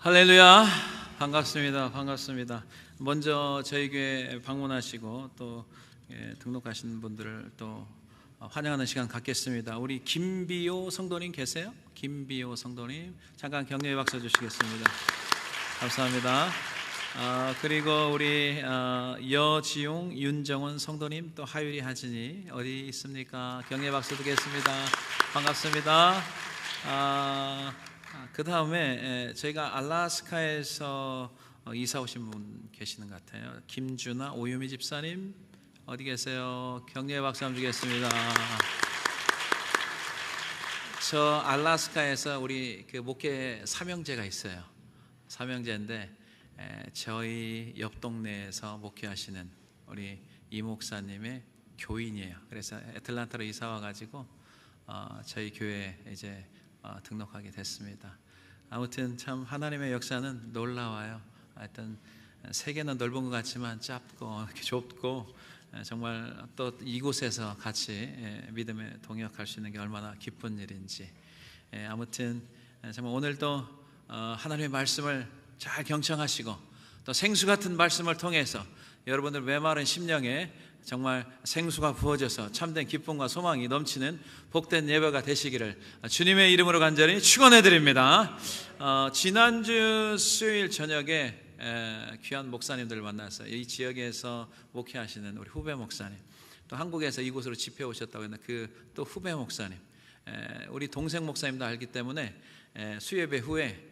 할렐루야. 반갑습니다. 반갑습니다. 먼저 저희 교회 방문하시고 또 등록하신 분들을 또 환영하는 시간 갖겠습니다. 우리 김비호 성도님 계세요? 김비호 성도님 잠깐 격려의 박수 주시겠습니다. 감사합니다. 그리고 우리 여지용, 윤정원 성도님, 또 하유리, 하진이 어디 있습니까? 격려의 박수 드리겠습니다. 반갑습니다. 그 다음에 저희가 알래스카에서 이사 오신 분 계시는 것 같아요. 김준아, 오유미 집사님 어디 계세요? 격려의 박수 한번 주겠습니다. 저 알래스카에서 우리 그 목회 삼형제가 있어요. 삼형제인데 저희 옆 동네에서 목회하시는 우리 이 목사님의 교인이에요. 그래서 애틀랜타로 이사 와가지고 저희 교회에 이제 등록하게 됐습니다. 아무튼 참 하나님의 역사는 놀라워요. 하여튼 세계는 넓은 것 같지만 짧고 이렇게 좁고 정말 또 이곳에서 같이 믿음에 동역할 수 있는 게 얼마나 기쁜 일인지. 아무튼 정말 오늘도 하나님의 말씀을 잘 경청하시고 또 생수 같은 말씀을 통해서 여러분들 메마른 심령에 정말 생수가 부어져서 참된 기쁨과 소망이 넘치는 복된 예배가 되시기를 주님의 이름으로 간절히 축원해 드립니다. 지난주 수요일 저녁에 귀한 목사님들을 만났어요. 이 지역에서 목회하시는 우리 후배 목사님, 또 한국에서 이곳으로 집회 오셨다고 했는데 그 또 후배 목사님, 우리 동생 목사님도 알기 때문에 수예배 후에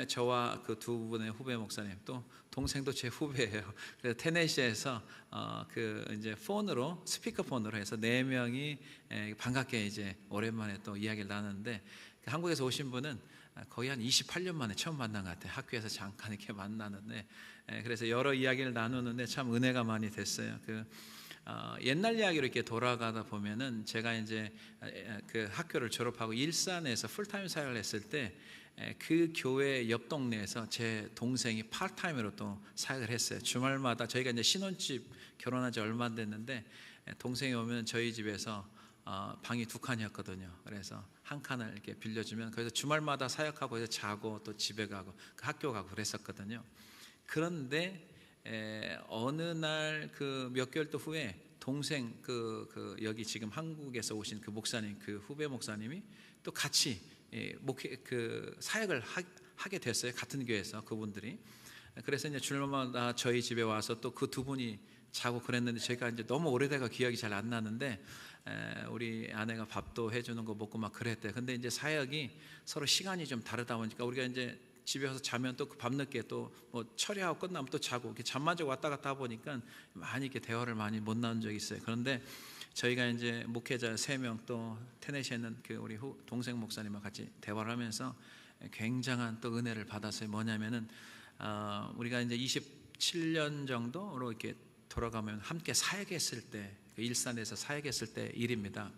저와 그 두 분의 후배 목사님, 또 동생도 제 후배예요. 그래서 테네시에서 그 이제 폰으로, 스피커폰으로 해서 4명이 반갑게 이제 오랜만에 또 이야기를 나누는데, 한국에서 오신 분은 거의 한 28년 만에 처음 만난 것 같아요. 학교에서 잠깐 이렇게 만나는데, 그래서 여러 이야기를 나누는데 참 은혜가 많이 됐어요. 옛날 이야기로 이렇게 돌아가다 보면은 제가 이제 그 학교를 졸업하고 일산에서 풀타임 사역을 했을 때 그 교회 옆 동네에서 제 동생이 파트타임으로 또 사역을 했어요. 주말마다 저희가 이제 신혼집 결혼한 지 얼마 안 됐는데 동생이 오면 저희 집에서 방이 2칸이었거든요. 그래서 한 칸을 이렇게 빌려주면 거기서 주말마다 사역하고 해서 자고 또 집에 가고 학교 가고 그랬었거든요. 그런데 어느 날 그 몇 개월 또 후에 동생 여기 지금 한국에서 오신 그 목사님, 그 후배 목사님이 또 같이 목회 사역을 하게 됐어요. 같은 교회에서 그분들이. 그래서 이제 주말마다 저희 집에 와서 또 그 두 분이 자고 그랬는데 제가 이제 너무 오래돼가 기억이 잘 안 나는데 우리 아내가 밥도 해주는 거 먹고 막 그랬대요. 근데 이제 사역이 서로 시간이 좀 다르다 보니까 우리가 이제 집에 와서 자면 또 밤늦게 또 뭐 처리하고 끝나면 또 자고 이렇게 잠만 자고 왔다 갔다 보니까 많이 이렇게 대화를 많이 못 나눈 적이 있어요. 그런데 저희가 이제 목회자 3명 또 테네시에 있는 그 우리 동생 목사님과 같이 대화를 하면서 굉장한 또 은혜를 받았어요. 뭐냐면은 우리가 이제 27년 정도로 이렇게 돌아가면 함께 사역했을 때, 일산에서 사역했을 때 일입니다.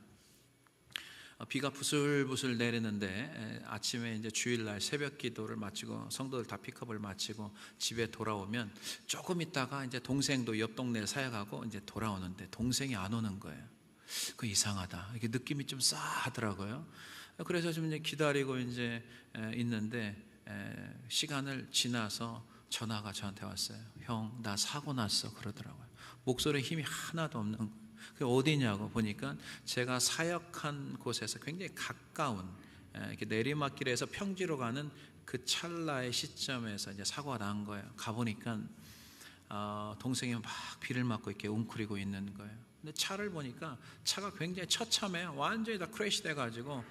비가 부슬부슬 내리는데 아침에 이제 주일날 새벽 기도를 마치고 성도들 다 픽업을 마치고 집에 돌아오면 조금 있다가 이제 동생도 옆 동네에 사역하고 이제 돌아오는데 동생이 안 오는 거예요. 그 이상하다. 이게 느낌이 좀 싸하더라고요. 그래서 좀 이제 기다리고 이제 있는데 시간을 지나서 전화가 저한테 왔어요. 형, 나 사고 났어. 그러더라고요. 목소리에 힘이 하나도 없는 거예요. 그게 어디냐고 보니까 제가 사역한 곳에서 굉장히 가까운 이렇게 내리막길에서 평지로 가는 그 찰나의 시점에서 이제 사고가 난 거예요. 가보니까 동생이 막 비를 맞고 이렇게 웅크리고 있는 거예요. 근데 차를 보니까 차가 굉장히 처참해요. 완전히 다 크래시 돼가지고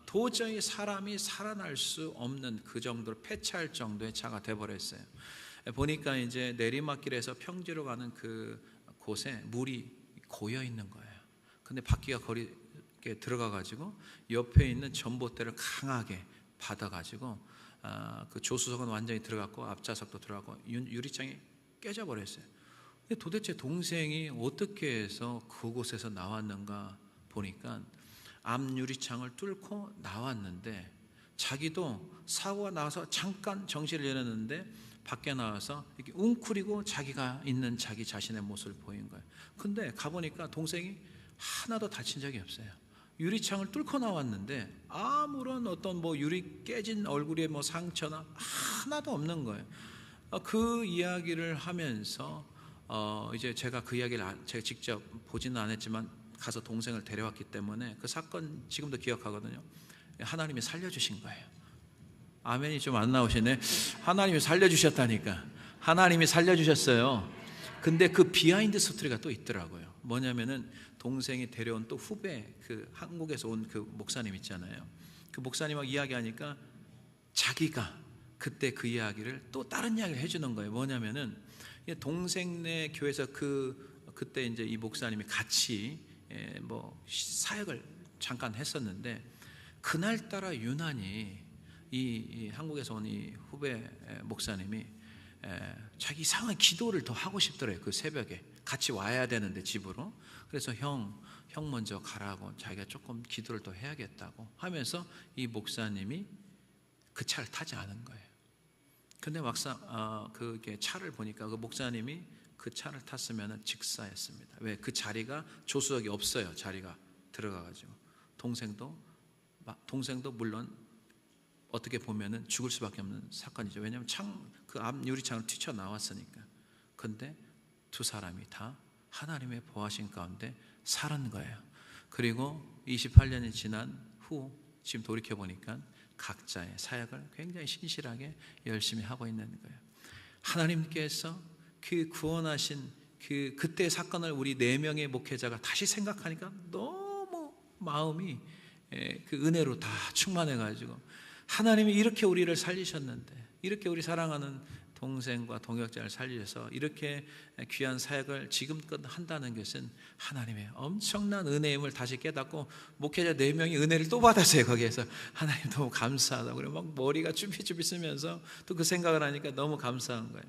도저히 사람이 살아날 수 없는 그 정도로 폐차할 정도의 차가 돼버렸어요. 보니까 이제 내리막길에서 평지로 가는 그 곳에 물이 고여 있는 거예요. 근데 바퀴가 거리에 들어가 가지고 옆에 있는 전봇대를 강하게 받아 가지고 그 조수석은 완전히 들어갔고 앞좌석도 들어가고 유리창이 깨져 버렸어요. 근데 도대체 동생이 어떻게 해서 그곳에서 나왔는가 보니까 앞 유리창을 뚫고 나왔는데 자기도 사고가 나서 잠깐 정신을 잃었는데 밖에 나와서 이렇게 웅크리고 자기가 있는 자기 자신의 모습을 보인 거예요. 근데 가보니까 동생이 하나도 다친 적이 없어요. 유리창을 뚫고 나왔는데 아무런 어떤 뭐 유리 깨진 얼굴에 뭐 상처나 하나도 없는 거예요. 그 이야기를 하면서 이제 제가 그 이야기를 제가 직접 보지는 않았지만 가서 동생을 데려왔기 때문에 그 사건 지금도 기억하거든요. 하나님이 살려주신 거예요. 아멘이 좀 안 나오시네. 하나님이 살려주셨다니까. 하나님이 살려주셨어요. 근데 그 비하인드 스토리가 또 있더라고요. 뭐냐면은 동생이 데려온 또 후배, 그 한국에서 온 그 목사님 있잖아요. 그 목사님하고 이야기하니까 자기가 그때 그 이야기를 또 다른 이야기를 해주는 거예요. 뭐냐면은 동생네 교회에서 그때 이제 이 목사님이 같이 뭐 사역을 잠깐 했었는데 그날따라 유난히 이 한국에서 온 이 후배 목사님이 자기 이상한 기도를 더 하고 싶더래요. 그 새벽에 같이 와야 되는데 집으로. 그래서 형 먼저 가라고, 자기가 조금 기도를 더 해야겠다고 하면서 이 목사님이 그 차를 타지 않은 거예요. 근데 막상 그게 차를 보니까 그 목사님이 그 차를 탔으면 직사였습니다. 왜? 그 자리가 조수석이 없어요. 자리가 들어가가지고 동생도 물론 어떻게 보면은 죽을 수밖에 없는 사건이죠. 왜냐하면 그 앞 유리창을 튀쳐 나왔으니까. 근데 두 사람이 다 하나님의 보호하신 가운데 살은 거예요. 그리고 28년이 지난 후 지금 돌이켜 보니까 각자의 사역을 굉장히 신실하게 열심히 하고 있는 거예요. 하나님께서 그 구원하신 그때 사건을 우리 4명의 목회자가 다시 생각하니까 너무 마음이 그 은혜로 다 충만해가지고 하나님이 이렇게 우리를 살리셨는데, 이렇게 우리 사랑하는 동생과 동역자를 살리셔서 이렇게 귀한 사역을 지금껏 한다는 것은 하나님의 엄청난 은혜임을 다시 깨닫고, 목회자 4명이 은혜를 또 받았어요. 거기에서 하나님 너무 감사하다고. 그래 막 머리가 쭈삣쭈삣 쓰면서 또 그 생각을 하니까 너무 감사한 거예요.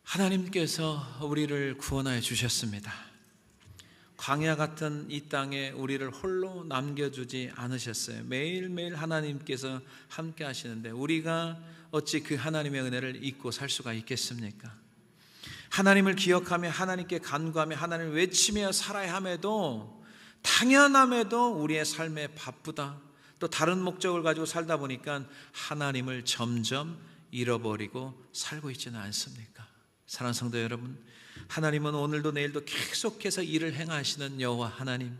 하나님께서 우리를 구원하여 주셨습니다. 광야 같은 이 땅에 우리를 홀로 남겨주지 않으셨어요. 매일매일 하나님께서 함께 하시는데 우리가 어찌 그 하나님의 은혜를 잊고 살 수가 있겠습니까? 하나님을 기억하며 하나님께 간구하며 하나님을 외치며 살아야 함에도, 당연함에도 우리의 삶에 바쁘다, 또 다른 목적을 가지고 살다 보니까 하나님을 점점 잃어버리고 살고 있지는 않습니까? 사랑하는 성도 여러분, 하나님은 오늘도 내일도 계속해서 일을 행하시는 여호와 하나님,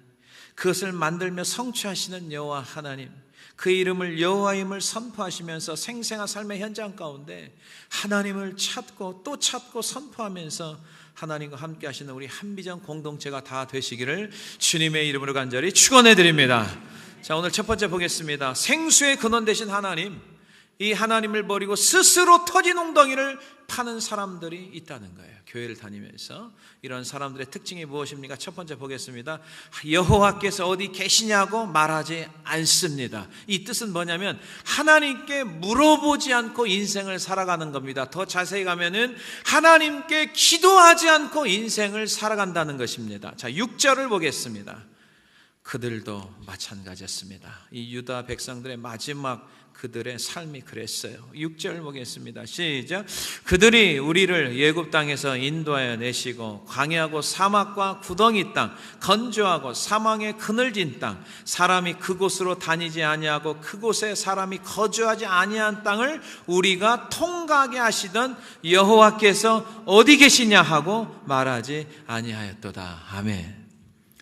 그것을 만들며 성취하시는 여호와 하나님, 그 이름을 여호와임을 선포하시면서 생생한 삶의 현장 가운데 하나님을 찾고 또 찾고 선포하면서 하나님과 함께 하시는 우리 한비전 공동체가 다 되시기를 주님의 이름으로 간절히 축원해 드립니다. 자, 오늘 첫 번째 보겠습니다. 생수의 근원 되신 하나님, 이 하나님을 버리고 스스로 터진 웅덩이를 파는 사람들이 있다는 거예요. 교회를 다니면서 이런 사람들의 특징이 무엇입니까? 첫 번째 보겠습니다. 여호와께서 어디 계시냐고 말하지 않습니다. 이 뜻은 뭐냐면 하나님께 물어보지 않고 인생을 살아가는 겁니다. 더 자세히 가면은 하나님께 기도하지 않고 인생을 살아간다는 것입니다. 자, 6절을 보겠습니다. 그들도 마찬가지였습니다. 이 유다 백성들의 마지막 그들의 삶이 그랬어요. 6절 보겠습니다. 시작. 그들이 우리를 애굽 땅에서 인도하여 내시고 광야하고 사막과 구덩이 땅, 건조하고 사망의 그늘진 땅, 사람이 그곳으로 다니지 아니하고 그곳에 사람이 거주하지 아니한 땅을 우리가 통과하게 하시던 여호와께서 어디 계시냐 하고 말하지 아니하였도다. 아멘.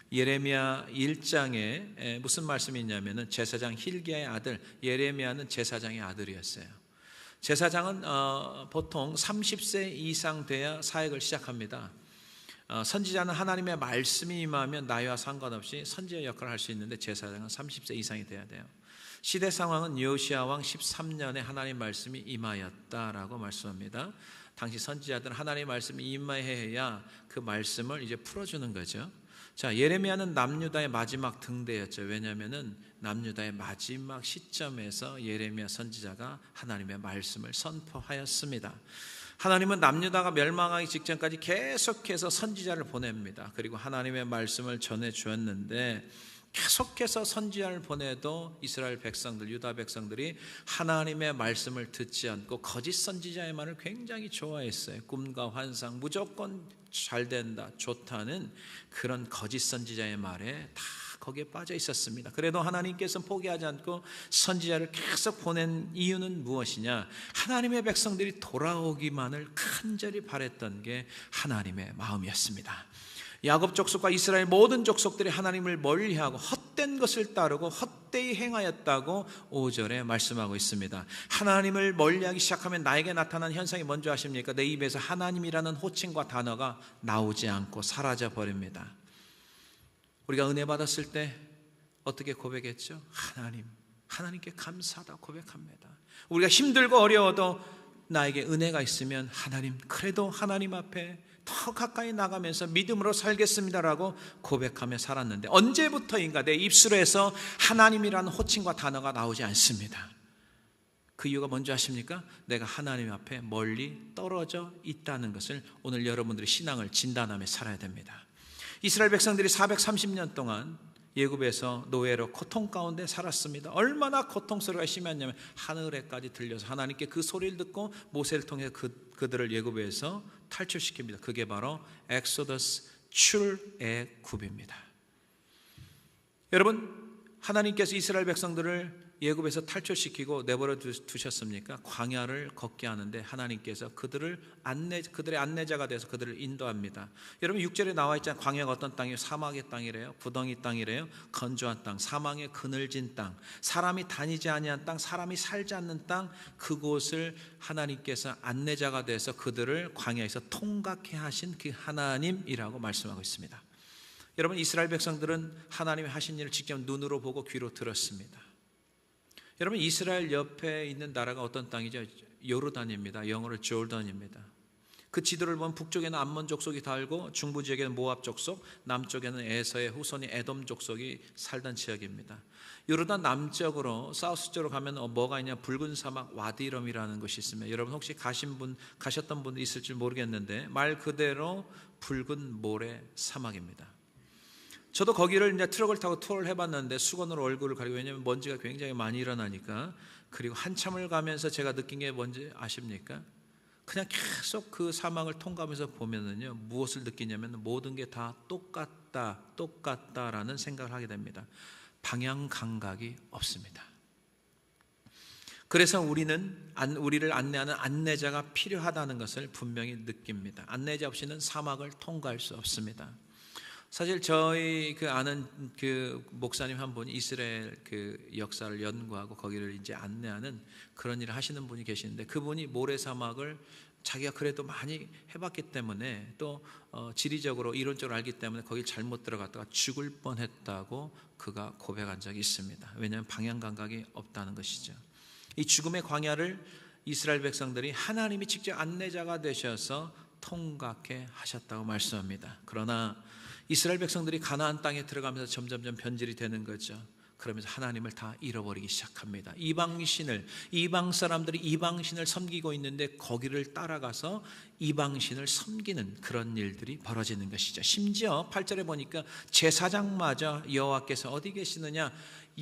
예레미야 1장에 무슨 말씀이 있냐면은 제사장 힐기야의 아들 예레미야는 제사장의 아들이었어요. 제사장은 보통 30세 이상 돼야 사역을 시작합니다. 선지자는 하나님의 말씀이 임하면 나이와 상관없이 선지자 역할을 할 수 있는데 제사장은 30세 이상이 돼야 돼요. 시대 상황은 요시야 왕 13년에 하나님 말씀이 임하였다라고 말씀합니다. 당시 선지자들은 하나님의 말씀이 임하여야 그 말씀을 이제 풀어주는 거죠. 자, 예레미야는 남유다의 마지막 등대였죠. 왜냐하면은 남유다의 마지막 시점에서 예레미야 선지자가 하나님의 말씀을 선포하였습니다. 하나님은 남유다가 멸망하기 직전까지 계속해서 선지자를 보냅니다. 그리고 하나님의 말씀을 전해 주었는데 계속해서 선지자를 보내도 이스라엘 백성들, 유다 백성들이 하나님의 말씀을 듣지 않고 거짓 선지자의 말을 굉장히 좋아했어요. 꿈과 환상, 무조건 잘 된다, 좋다는 그런 거짓 선지자의 말에 다 거기에 빠져 있었습니다. 그래도 하나님께서 포기하지 않고 선지자를 계속 보낸 이유는 무엇이냐? 하나님의 백성들이 돌아오기만을 간절히 바랬던 게 하나님의 마음이었습니다. 야곱 족속과 이스라엘 모든 족속들이 하나님을 멀리하고 헛된 것을 따르고 헛되이 행하였다고 5절에 말씀하고 있습니다. 하나님을 멀리하기 시작하면 나에게 나타난 현상이 뭔지 아십니까? 내 입에서 하나님이라는 호칭과 단어가 나오지 않고 사라져 버립니다. 우리가 은혜 받았을 때 어떻게 고백했죠? 하나님께 감사하다 고백합니다. 우리가 힘들고 어려워도 나에게 은혜가 있으면 하나님, 그래도 하나님 앞에 더 가까이 나가면서 믿음으로 살겠습니다라고 고백하며 살았는데, 언제부터인가 내 입술에서 하나님이라는 호칭과 단어가 나오지 않습니다. 그 이유가 뭔지 아십니까? 내가 하나님 앞에 멀리 떨어져 있다는 것을 오늘 여러분들이 신앙을 진단하며 살아야 됩니다. 이스라엘 백성들이 430년 동안 예굽에서 노예로 고통 가운데 살았습니다. 얼마나 고통 소리가 심했냐면 하늘에까지 들려서 하나님께 그 소리를 듣고 모세를 통해 그들을 예굽에서 탈출시킵니다. 그게 바로 엑소더스, 출애굽입니다. 여러분, 하나님께서 이스라엘 백성들을 예굽에서 탈출시키고 내버려 두셨습니까? 광야를 걷게 하는데 하나님께서 그들의 안내자가 돼서 그들을 인도합니다. 여러분, 6절에 나와 있잖아요. 광야가 어떤 땅이에요? 사막의 땅이래요. 구덩이 땅이래요. 건조한 땅, 사망의 그늘진 땅, 사람이 다니지 아니한 땅, 사람이 살지 않는 땅, 그곳을 하나님께서 안내자가 돼서 그들을 광야에서 통각해 하신 그 하나님이라고 말씀하고 있습니다. 여러분, 이스라엘 백성들은 하나님이 하신 일을 직접 눈으로 보고 귀로 들었습니다. 여러분, 이스라엘 옆에 있는 나라가 어떤 땅이죠? 요르단입니다. 영어로 조던입니다. 그 지도를 보면 북쪽에는 암몬 족속이 살고 중부 지역에는 모압 족속, 남쪽에는 에서의 후손이 에돔 족속이 살던 지역입니다. 요르단 남쪽으로 사우스 쪽으로 가면 뭐가 있냐? 붉은 사막 와디럼이라는 것이 있습니다. 여러분 혹시 가셨던 분들 있을 줄 모르겠는데 말 그대로 붉은 모래 사막입니다. 저도 거기를 이제 트럭을 타고 투어를 해봤는데 수건으로 얼굴을 가리고, 왜냐하면 먼지가 굉장히 많이 일어나니까. 그리고 한참을 가면서 제가 느낀 게 뭔지 아십니까? 그냥 계속 그 사막을 통과하면서 보면은요, 무엇을 느끼냐면 모든 게 다 똑같다라는 생각을 하게 됩니다. 방향 감각이 없습니다. 그래서 우리를 안내하는 안내자가 필요하다는 것을 분명히 느낍니다. 안내자 없이는 사막을 통과할 수 없습니다. 사실 저희 아는 목사님 한 분이 이스라엘 역사를 연구하고 거기를 이제 안내하는 그런 일을 하시는 분이 계시는데, 그분이 모래사막을 자기가 그래도 많이 해봤기 때문에 또 지리적으로 이론적으로 알기 때문에 거기 잘못 들어갔다가 죽을 뻔했다고 그가 고백한 적이 있습니다. 왜냐하면 방향 감각이 없다는 것이죠. 이 죽음의 광야를 이스라엘 백성들이 하나님이 직접 안내자가 되셔서 통각해 하셨다고 말씀합니다. 그러나 이스라엘 백성들이 가나안 땅에 들어가면서 점점점 변질이 되는 거죠. 그러면서 하나님을 다 잃어버리기 시작합니다. 이방 사람들이 이방신을 섬기고 있는데 거기를 따라가서 이방신을 섬기는 그런 일들이 벌어지는 것이죠. 심지어 8절에 보니까 제사장마저 여호와께서 어디 계시느냐,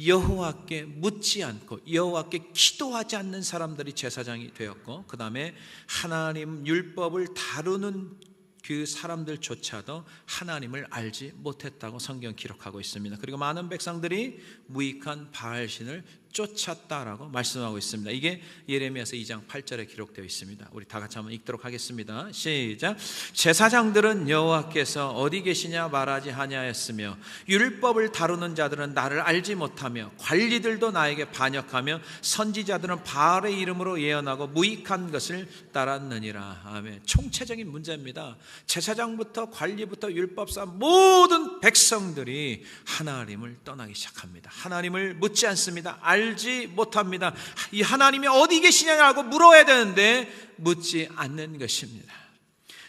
여호와께 묻지 않고 여호와께 기도하지 않는 사람들이 제사장이 되었고, 그 다음에 하나님 율법을 다루는 그 사람들조차도 하나님을 알지 못했다고 성경 기록하고 있습니다. 그리고 많은 백성들이 무익한 바알신을 쫓았다라고 말씀하고 있습니다. 이게 예레미야서 2장 8절에 기록되어 있습니다. 우리 다 같이 한번 읽도록 하겠습니다. 시작. 제사장들은 여호와께서 어디 계시냐 말하지 아니하였으며 율법을 다루는 자들은 나를 알지 못하며 관리들도 나에게 반역하며 선지자들은 바알의 이름으로 예언하고 무익한 것을 따랐느니라. 아멘. 총체적인 문제입니다. 제사장부터 관리부터 율법사 모든 백성들이 하나님을 떠나기 시작합니다. 하나님을 묻지 않습니다. 알지 못합니다. 이 하나님이 어디 계시냐고 물어야 되는데 묻지 않는 것입니다.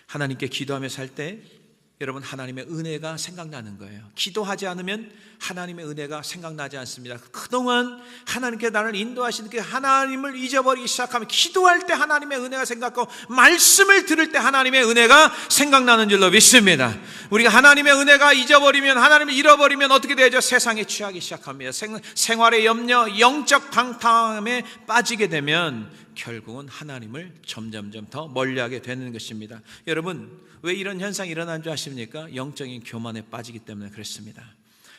하나님께 기도하며 살 때 여러분, 하나님의 은혜가 생각나는 거예요. 기도하지 않으면 하나님의 은혜가 생각나지 않습니다. 그동안 하나님께 나를 인도하신 그 하나님을 잊어버리기 시작하면 기도할 때 하나님의 은혜가 생각하고 말씀을 들을 때 하나님의 은혜가 생각나는 줄로 믿습니다. 우리가 하나님의 은혜가 잊어버리면, 하나님을 잃어버리면 어떻게 되죠? 세상에 취하기 시작합니다. 생활의 염려, 영적 방탕함에 빠지게 되면 결국은 하나님을 점점점 더 멀리하게 되는 것입니다. 여러분, 왜 이런 현상이 일어난 줄 아십니까? 영적인 교만에 빠지기 때문에 그렇습니다.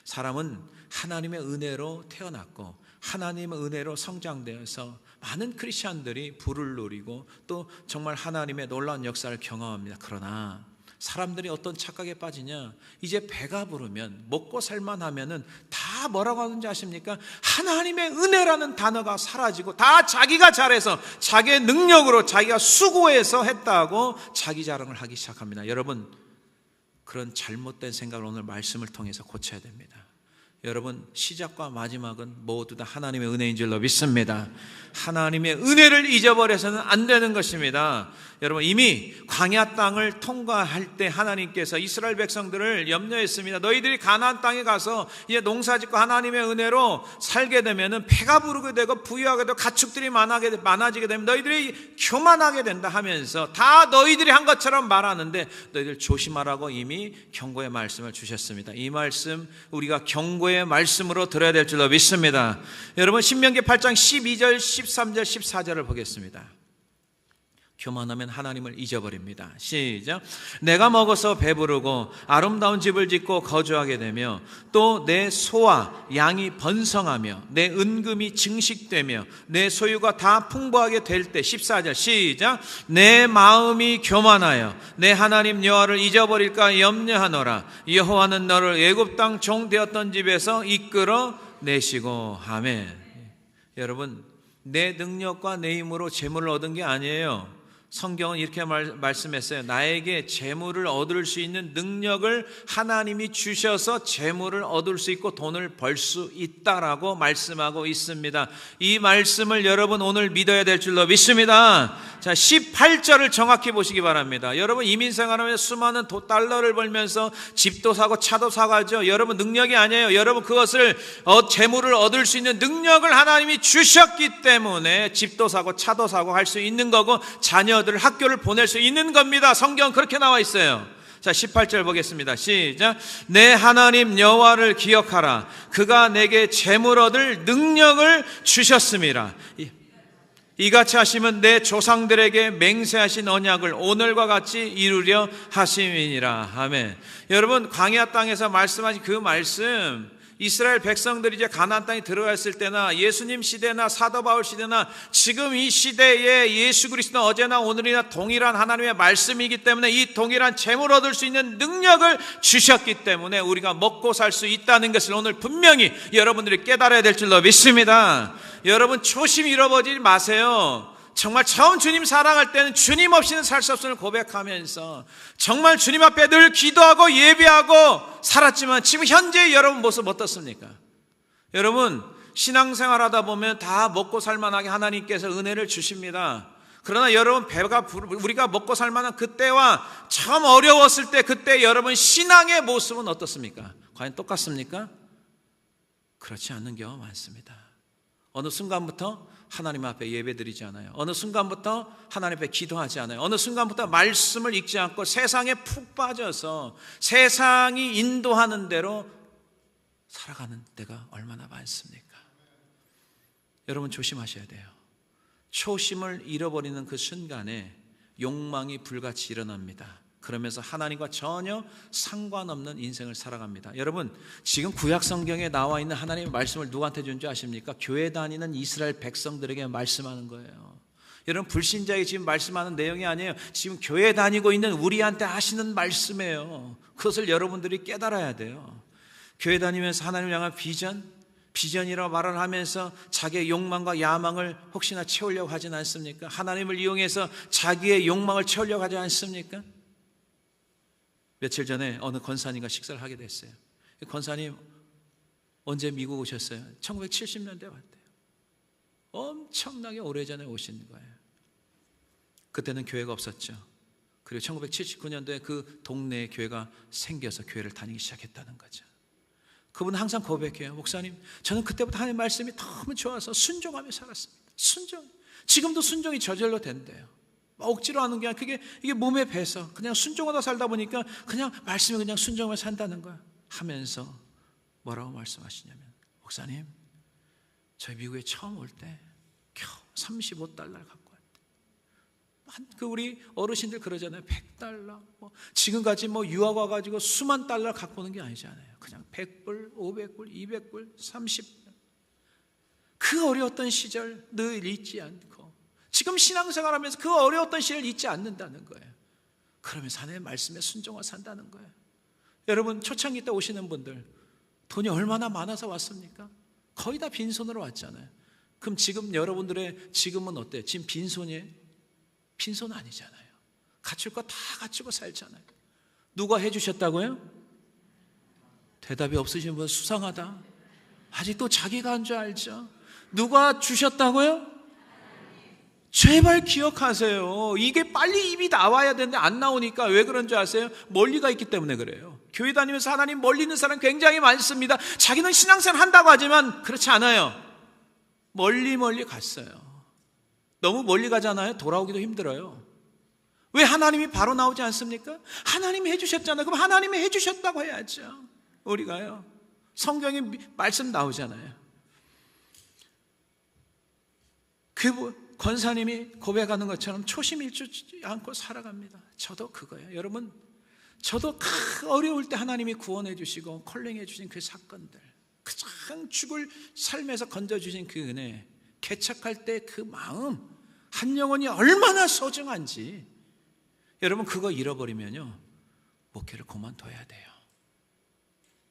사람은 하나님의 은혜로 태어났고 하나님의 은혜로 성장되어서 많은 크리스찬들이 부를 누리고 또 정말 하나님의 놀라운 역사를 경험합니다. 그러나 사람들이 어떤 착각에 빠지냐, 이제 배가 부르면 먹고 살만하면은 다 뭐라고 하는지 아십니까? 하나님의 은혜라는 단어가 사라지고 다 자기가 잘해서 자기의 능력으로 자기가 수고해서 했다고 자기 자랑을 하기 시작합니다. 여러분, 그런 잘못된 생각을 오늘 말씀을 통해서 고쳐야 됩니다. 여러분, 시작과 마지막은 모두 다 하나님의 은혜인 줄로 믿습니다. 하나님의 은혜를 잊어버려서는 안 되는 것입니다. 여러분, 이미 광야 땅을 통과할 때 하나님께서 이스라엘 백성들을 염려했습니다. 너희들이 가나안 땅에 가서 이제 농사짓고 하나님의 은혜로 살게 되면은 배가 부르게 되고 부유하게 되고 가축들이 많아지게 되면 너희들이 교만하게 된다 하면서 다 너희들이 한 것처럼 말하는데 너희들 조심하라고 이미 경고의 말씀을 주셨습니다. 이 말씀 우리가 경고의 말씀으로 들어야 될 줄로 믿습니다. 여러분, 신명기 8장 12절, 13절, 14절을 보겠습니다. 교만하면 하나님을 잊어버립니다. 시작. 내가 먹어서 배부르고 아름다운 집을 짓고 거주하게 되며 또 내 소와 양이 번성하며 내 은금이 증식되며 내 소유가 다 풍부하게 될 때 14절 시작. 내 마음이 교만하여 내 하나님 여호와를 잊어버릴까 염려하노라. 여호와는 너를 애굽 땅 종 되었던 집에서 이끌어 내시고. 아멘. 여러분, 내 능력과 내 힘으로 재물을 얻은 게 아니에요. 성경은 이렇게 말씀했어요. 나에게 재물을 얻을 수 있는 능력을 하나님이 주셔서 재물을 얻을 수 있고 돈을 벌 수 있다라고 말씀하고 있습니다. 이 말씀을 여러분 오늘 믿어야 될 줄로 믿습니다. 자, 18절을 정확히 보시기 바랍니다. 여러분, 이민생활하면서 수많은 달러를 벌면서 집도 사고 차도 사가죠. 여러분, 능력이 아니에요. 여러분, 그것을 재물을 얻을 수 있는 능력을 하나님이 주셨기 때문에 집도 사고 차도 사고 할 수 있는 거고 자녀들을 학교를 보낼 수 있는 겁니다. 성경 그렇게 나와 있어요. 자, 18절 보겠습니다. 시작. 내 하나님 여호와를 기억하라. 그가 내게 재물 얻을 능력을 주셨음이라. 이같이 하시면 내 조상들에게 맹세하신 언약을 오늘과 같이 이루려 하심이니라. 아멘. 여러분, 광야 땅에서 말씀하신 그 말씀, 이스라엘 백성들이 이제 가나안 땅에 들어갔을 때나 예수님 시대나 사도 바울 시대나 지금 이 시대에 예수 그리스도는 어제나 오늘이나 동일한 하나님의 말씀이기 때문에 이 동일한 재물 얻을 수 있는 능력을 주셨기 때문에 우리가 먹고 살 수 있다는 것을 오늘 분명히 여러분들이 깨달아야 될 줄로 믿습니다. 여러분, 초심 잃어버리지 마세요. 정말 처음 주님 사랑할 때는 주님 없이는 살 수 없음을 고백하면서 정말 주님 앞에 늘 기도하고 예배하고 살았지만 지금 현재의 여러분 모습 어떻습니까? 여러분, 신앙생활 하다 보면 다 먹고 살만하게 하나님께서 은혜를 주십니다. 그러나 여러분, 우리가 먹고 살만한 그때와 처음 어려웠을 때 그때 여러분 신앙의 모습은 어떻습니까? 과연 똑같습니까? 그렇지 않는 경우가 많습니다. 어느 순간부터 하나님 앞에 예배드리지 않아요. 어느 순간부터 하나님 앞에 기도하지 않아요. 어느 순간부터 말씀을 읽지 않고 세상에 푹 빠져서 세상이 인도하는 대로 살아가는 때가 얼마나 많습니까? 여러분, 조심하셔야 돼요. 초심을 잃어버리는 그 순간에 욕망이 불같이 일어납니다. 그러면서 하나님과 전혀 상관없는 인생을 살아갑니다. 여러분, 지금 구약 성경에 나와 있는 하나님의 말씀을 누구한테 준 줄 아십니까? 교회 다니는 이스라엘 백성들에게 말씀하는 거예요. 여러분, 불신자에게 지금 말씀하는 내용이 아니에요. 지금 교회 다니고 있는 우리한테 하시는 말씀이에요. 그것을 여러분들이 깨달아야 돼요. 교회 다니면서 하나님을 향한 비전이라고 말을 하면서 자기의 욕망과 야망을 혹시나 채우려고 하진 않습니까? 하나님을 이용해서 자기의 욕망을 채우려고 하지 않습니까? 며칠 전에 어느 권사님과 식사를 하게 됐어요. 권사님 언제 미국 오셨어요? 1970년대 왔대요. 엄청나게 오래전에 오신 거예요. 그때는 교회가 없었죠. 그리고 1979년도에 그 동네에 교회가 생겨서 교회를 다니기 시작했다는 거죠. 그분은 항상 고백해요. 목사님, 저는 그때부터 하나님의 말씀이 너무 좋아서 순종하며 살았습니다. 지금도 순종이 저절로 된대요. 억지로 하는 게 아니라 이게 몸에 배서 그냥 순종하다 살다 보니까 그냥 말씀에 그냥 순종하며 산다는 거야. 하면서 뭐라고 말씀하시냐면, 목사님, 저희 미국에 처음 올 때 겨우 $35 갖고 왔대. 우리 어르신들 그러잖아요. 100달러. 지금까지 유학 와가지고 수만 달러 갖고 오는 게 아니잖아요. 그냥 100불, 500불, 200불, 30불. 그 어려웠던 시절 늘 잊지 않고 지금 신앙생활하면서 그 어려웠던 시절 잊지 않는다는 거예요. 그러면서 하나님의 말씀에 순종하고 산다는 거예요. 여러분 초창기 때 오시는 분들 돈이 얼마나 많아서 왔습니까? 거의 다 빈손으로 왔잖아요. 그럼 지금 여러분들의 지금은 어때요? 지금 빈손이에요? 빈손 아니잖아요. 갖출 거 다 갖추고 살잖아요. 누가 해주셨다고요? 대답이 없으신 분 수상하다. 아직도 자기가 한 줄 알죠? 누가 주셨다고요? 제발 기억하세요. 이게 빨리 입이 나와야 되는데 안 나오니까 왜 그런 줄 아세요? 멀리가 있기 때문에 그래요. 교회 다니면서 하나님 멀리 있는 사람 굉장히 많습니다. 자기는 신앙생활 한다고 하지만 그렇지 않아요. 멀리 갔어요. 너무 멀리 가잖아요. 돌아오기도 힘들어요. 왜 하나님이 바로 나오지 않습니까? 하나님이 해주셨잖아요. 그럼 하나님이 해주셨다고 해야죠. 우리가요. 성경에 말씀 나오잖아요. 그 권사님이 고백하는 것처럼 초심 잃지 않고 살아갑니다. 저도 그거예요. 여러분, 저도 어려울 때 하나님이 구원해 주시고 콜링해 주신 그 사건들, 가장 죽을 삶에서 건져주신 그 은혜, 개척할 때 그 마음, 한 영혼이 얼마나 소중한지 여러분 그거 잃어버리면요 목회를 그만둬야 돼요.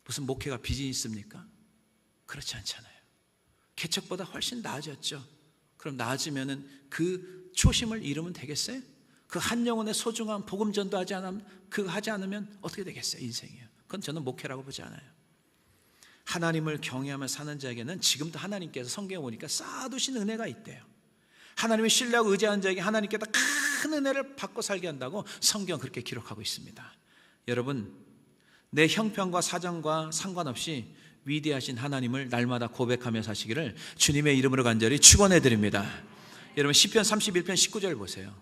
무슨 목회가 비즈니스입니까? 그렇지 않잖아요. 개척보다 훨씬 나아졌죠. 그럼 나아지면은 그 초심을 잃으면 되겠어요? 그 한 영혼의 소중한 복음 전도하지 않으면 어떻게 되겠어요? 인생이요. 그건 저는 목회라고 보지 않아요. 하나님을 경외하며 사는 자에게는 지금도 하나님께서 성경에 보니까 쌓아두신 은혜가 있대요. 하나님의 신뢰하고 의지하는 자에게 하나님께서 큰 은혜를 받고 살게 한다고 성경 그렇게 기록하고 있습니다. 여러분, 내 형편과 사정과 상관없이 위대하신 하나님을 날마다 고백하며 사시기를 주님의 이름으로 간절히 축원해 드립니다. 여러분 시편 31편 19절 보세요.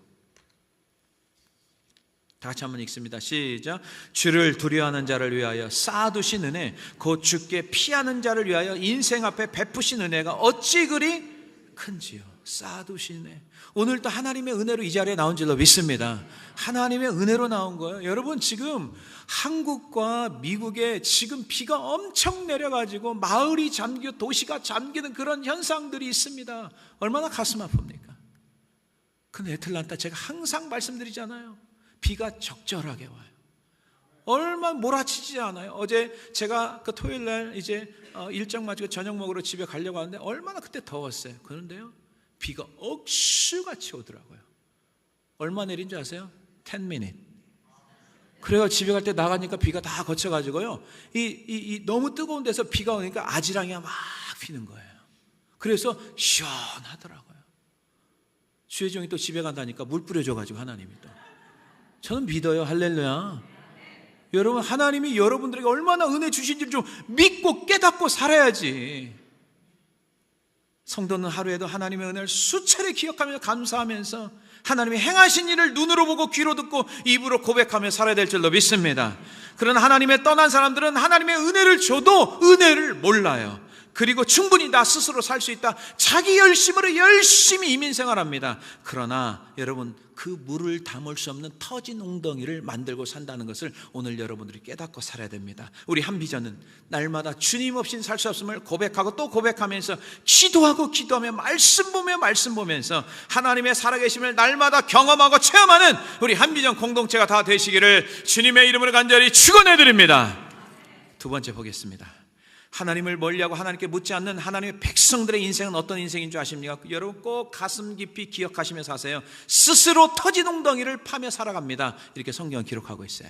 다 같이 한번 읽습니다. 시작. 주를 두려워하는 자를 위하여 쌓아두신 은혜, 곧 주께 피하는 자를 위하여 인생 앞에 베푸신 은혜가 어찌 그리 큰지요. 쌓아두신 은혜. 오늘도 하나님의 은혜로 이 자리에 나온 줄로 믿습니다. 하나님의 은혜로 나온 거예요. 여러분 지금 한국과 미국에 지금 비가 엄청 내려가지고 마을이 잠기고 도시가 잠기는 그런 현상들이 있습니다. 얼마나 가슴 아픕니까? 근데 애틀란타 제가 항상 말씀드리잖아요. 비가 적절하게 와요. 얼마나 몰아치지 않아요. 어제 제가 그 토요일날 이제 일정 마치고 저녁 먹으러 집에 가려고 하는데 얼마나 그때 더웠어요. 그런데요 비가 억수같이 오더라고요. 얼마 내린 줄 아세요? 10 minute. 그래가 집에 갈 때 나가니까 비가 다 거쳐가지고요 너무 뜨거운 데서 비가 오니까 아지랑이가 막 피는 거예요. 그래서 시원하더라고요. 주혜정이 또 집에 간다니까 물 뿌려줘가지고 하나님이 또 저는 믿어요. 할렐루야. 여러분 하나님이 여러분들에게 얼마나 은혜 주신지를 좀 믿고 깨닫고 살아야지. 성도는 하루에도 하나님의 은혜를 수차례 기억하며 감사하면서 하나님이 행하신 일을 눈으로 보고 귀로 듣고 입으로 고백하며 살아야 될 줄로 믿습니다. 그러나 하나님의 떠난 사람들은 하나님의 은혜를 줘도 은혜를 몰라요. 그리고 충분히 나 스스로 살 수 있다. 자기 열심으로 열심히 이민생활합니다. 그러나 여러분 그 물을 담을 수 없는 터진 웅덩이를 만들고 산다는 것을 오늘 여러분들이 깨닫고 살아야 됩니다. 우리 한비전은 날마다 주님 없이는 살 수 없음을 고백하고 또 고백하면서 기도하며 말씀 보면서 하나님의 살아계심을 날마다 경험하고 체험하는 우리 한비전 공동체가 다 되시기를 주님의 이름으로 간절히 축원해 드립니다. 두 번째 보겠습니다. 하나님을 멀리하고 하나님께 묻지 않는 하나님의 백성들의 인생은 어떤 인생인 줄 아십니까? 여러분 꼭 가슴 깊이 기억하시며 사세요. 스스로 터진 웅덩이를 파며 살아갑니다. 이렇게 성경은 기록하고 있어요.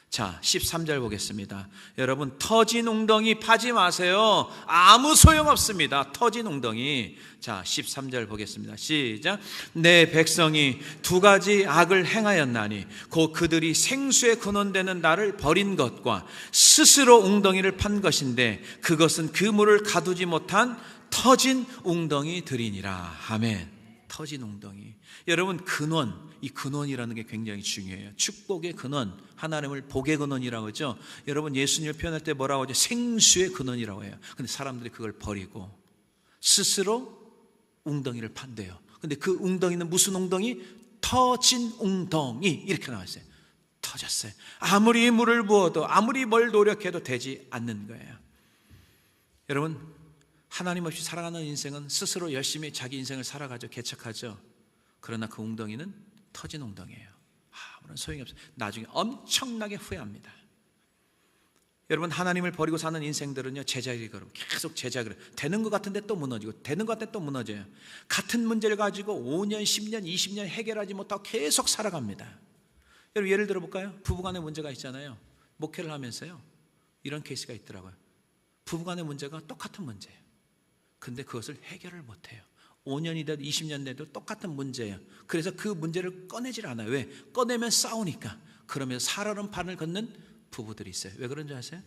자 13절 보겠습니다. 여러분 터진 웅덩이 파지 마세요. 아무 소용없습니다. 터진 웅덩이. 자 13절 보겠습니다. 시작. 내 백성이 두 가지 악을 행하였나니 곧 그들이 생수의 근원되는 나를 버린 것과 스스로 웅덩이를 판 것인데 그것은 그 물을 가두지 못한 터진 웅덩이들이니라. 아멘. 터진 웅덩이. 여러분 근원, 이 근원이라는 게 굉장히 중요해요. 축복의 근원, 하나님을 복의 근원이라고 하죠. 여러분 예수님을 표현할 때 뭐라고 하죠? 생수의 근원이라고 해요. 근데 사람들이 그걸 버리고 스스로 웅덩이를 판대요. 근데 그 웅덩이는 무슨 웅덩이? 터진 웅덩이 이렇게 나와 있어요. 터졌어요. 아무리 물을 부어도 아무리 뭘 노력해도 되지 않는 거예요. 여러분, 하나님 없이 살아가는 인생은 스스로 열심히 자기 인생을 살아가죠. 개척하죠. 그러나 그 웅덩이는 터진 웅덩이에요. 아무런 소용이 없어요. 나중에 엄청나게 후회합니다. 여러분, 하나님을 버리고 사는 인생들은요, 제자리 걸음, 계속 제자리 걸음. 되는 것 같은데 또 무너지고, 되는 것 같은데 또 무너져요. 같은 문제를 가지고 5년, 10년, 20년 해결하지 못하고 계속 살아갑니다. 여러분, 예를 들어볼까요? 부부간의 문제가 있잖아요. 목회를 하면서요, 이런 케이스가 있더라고요. 부부간의 문제가 똑같은 문제예요. 근데 그것을 해결을 못해요. 5년이 돼도 20년 돼도 똑같은 문제예요. 그래서 그 문제를 꺼내질 않아요. 왜? 꺼내면 싸우니까. 그러면서 살얼음 판을 걷는 부부들이 있어요. 왜 그런지 아세요?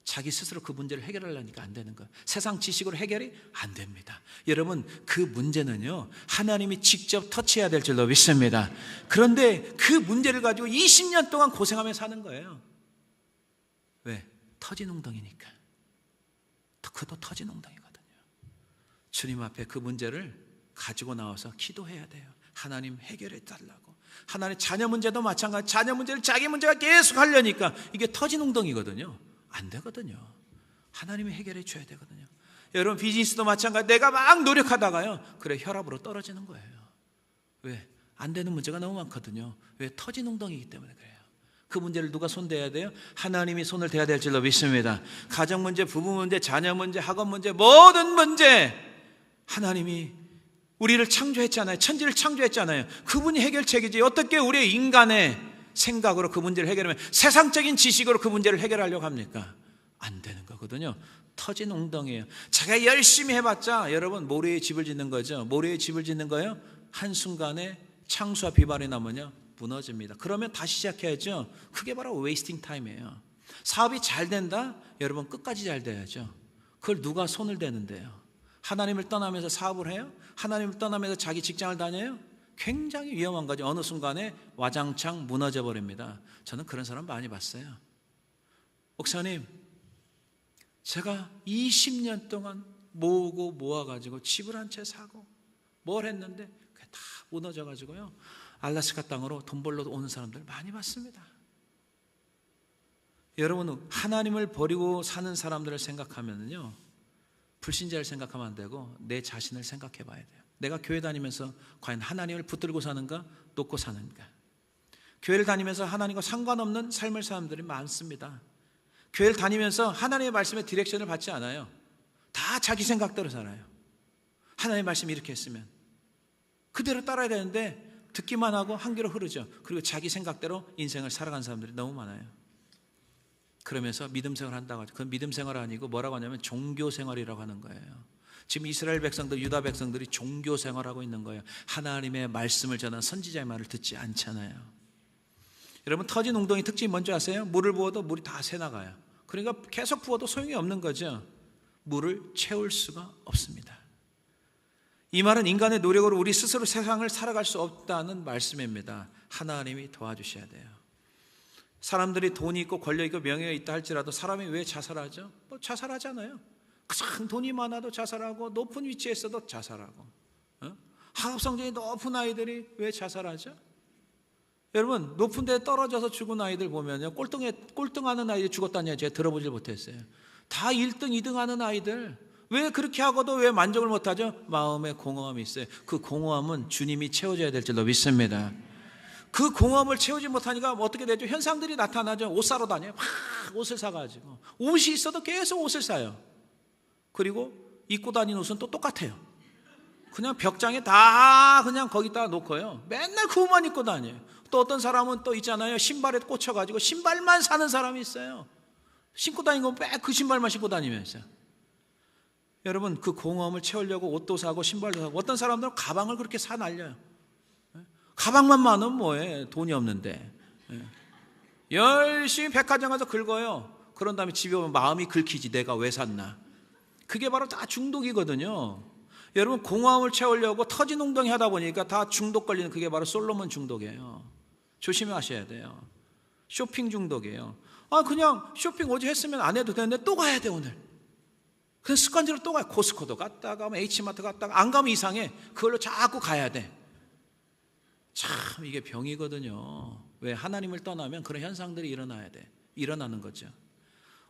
자기 스스로 그 문제를 해결하려니까 안 되는 거예요. 세상 지식으로 해결이 안 됩니다. 여러분, 그 문제는요, 하나님이 직접 터치해야 될 줄로 믿습니다. 그런데 그 문제를 가지고 20년 동안 고생하며 사는 거예요. 왜? 터진 웅덩이니까. 그도 터진 웅덩이거든요. 주님 앞에 그 문제를 가지고 나와서 기도해야 돼요. 하나님 해결해 달라고. 하나님 자녀 문제도 마찬가지. 자녀 문제를 자기 문제가 계속 하려니까 이게 터진 웅덩이거든요. 안 되거든요. 하나님이 해결해 줘야 되거든요. 여러분, 비즈니스도 마찬가지. 내가 막 노력하다가요, 그래, 혈압으로 떨어지는 거예요. 왜? 안 되는 문제가 너무 많거든요. 왜? 터진 웅덩이이기 때문에 그래요. 그 문제를 누가 손대야 돼요? 하나님이 손을 대야 될 줄로 믿습니다. 가정 문제, 부부 문제, 자녀 문제, 학업 문제, 모든 문제 하나님이 우리를 창조했잖아요. 천지를 창조했잖아요. 그분이 해결책이지. 어떻게 우리의 인간의 생각으로 그 문제를 해결하면, 세상적인 지식으로 그 문제를 해결하려고 합니까? 안 되는 거거든요. 터진 웅덩이에요. 자기가 열심히 해봤자, 여러분, 모래에 집을 짓는 거죠. 모래에 집을 짓는 거예요. 한순간에 창수와 비바람이 나면요, 무너집니다. 그러면 다시 시작해야죠. 그게 바로 웨이스팅 타임이에요. 사업이 잘 된다? 여러분, 끝까지 잘 돼야죠. 그걸 누가 손을 대는데요? 하나님을 떠나면서 사업을 해요? 하나님을 떠나면서 자기 직장을 다녀요? 굉장히 위험한 거죠. 어느 순간에 와장창 무너져 버립니다. 저는 그런 사람 많이 봤어요. 목사님, 제가 20년 동안 모으고 모아가지고 집을 한 채 사고 뭘 했는데 그게 다 무너져가지고요, 알라스카 땅으로 돈 벌러 오는 사람들 많이 봤습니다. 여러분, 하나님을 버리고 사는 사람들을 생각하면요, 불신자를 생각하면 안 되고 내 자신을 생각해 봐야 돼요. 내가 교회 다니면서 과연 하나님을 붙들고 사는가, 놓고 사는가. 교회를 다니면서 하나님과 상관없는 삶을 사는 사람들이 많습니다. 교회를 다니면서 하나님의 말씀에 디렉션을 받지 않아요. 다 자기 생각대로 살아요. 하나님의 말씀이 이렇게 했으면 그대로 따라야 되는데 듣기만 하고 한 귀로 흐르죠. 그리고 자기 생각대로 인생을 살아가는 사람들이 너무 많아요. 그러면서 믿음 생활을 한다고 하죠. 그건 믿음 생활이 아니고 뭐라고 하냐면 종교 생활이라고 하는 거예요. 지금 이스라엘 백성들, 유다 백성들이 종교 생활하고 있는 거예요. 하나님의 말씀을 전한 선지자의 말을 듣지 않잖아요. 여러분, 터진 웅덩이 특징이 뭔지 아세요? 물을 부어도 물이 다 새나가요. 그러니까 계속 부어도 소용이 없는 거죠. 물을 채울 수가 없습니다. 이 말은 인간의 노력으로 우리 스스로 세상을 살아갈 수 없다는 말씀입니다. 하나님이 도와주셔야 돼요. 사람들이 돈이 있고 권력 있고 명예가 있다 할지라도 사람이 왜 자살하죠? 뭐 자살하잖아요. 가장 돈이 많아도 자살하고, 높은 위치에 있어도 자살하고, 학업 성적이 높은 아이들이 왜 자살하죠? 여러분, 높은 데에 떨어져서 죽은 아이들 보면요, 꼴등하는 아이들이 죽었다니 제가 들어보질 못했어요. 다 1등, 2등 하는 아이들, 왜 그렇게 하고도 왜 만족을 못하죠? 마음에 공허함이 있어요. 그 공허함은 주님이 채워줘야 될 줄로 믿습니다. 그 공허함을 채우지 못하니까 어떻게 되죠? 현상들이 나타나죠. 옷 사러 다녀요. 막 옷을 사가지고, 옷이 있어도 계속 옷을 사요. 그리고 입고 다니는 옷은 또 똑같아요. 그냥 벽장에 다 그냥 거기다 놓고요, 맨날 그 옷만 입고 다녀요. 또 어떤 사람은 또 있잖아요, 신발에 꽂혀가지고 신발만 사는 사람이 있어요. 신고 다니는 건 매 그 신발만 신고 다니면서. 여러분, 그 공허함을 채우려고 옷도 사고 신발도 사고, 어떤 사람들은 가방을 그렇게 사날려요. 가방만 많으면 뭐해, 돈이 없는데. 열심히 백화점 가서 긁어요. 그런 다음에 집에 오면 마음이 긁히지, 내가 왜 샀나. 그게 바로 다 중독이거든요. 여러분, 공허함을 채우려고 터진 웅덩이 하다 보니까 다 중독 걸리는, 그게 바로 솔로몬 중독이에요. 조심하셔야 돼요. 쇼핑 중독이에요. 그냥 쇼핑 어제 했으면 안 해도 되는데 또 가야 돼, 오늘. 그냥 습관적으로 또 가요. 코스코도 갔다가 H마트 갔다가, 안 가면 이상해. 그걸로 자꾸 가야 돼. 참 이게 병이거든요. 왜? 하나님을 떠나면 그런 현상들이 일어나는 거죠.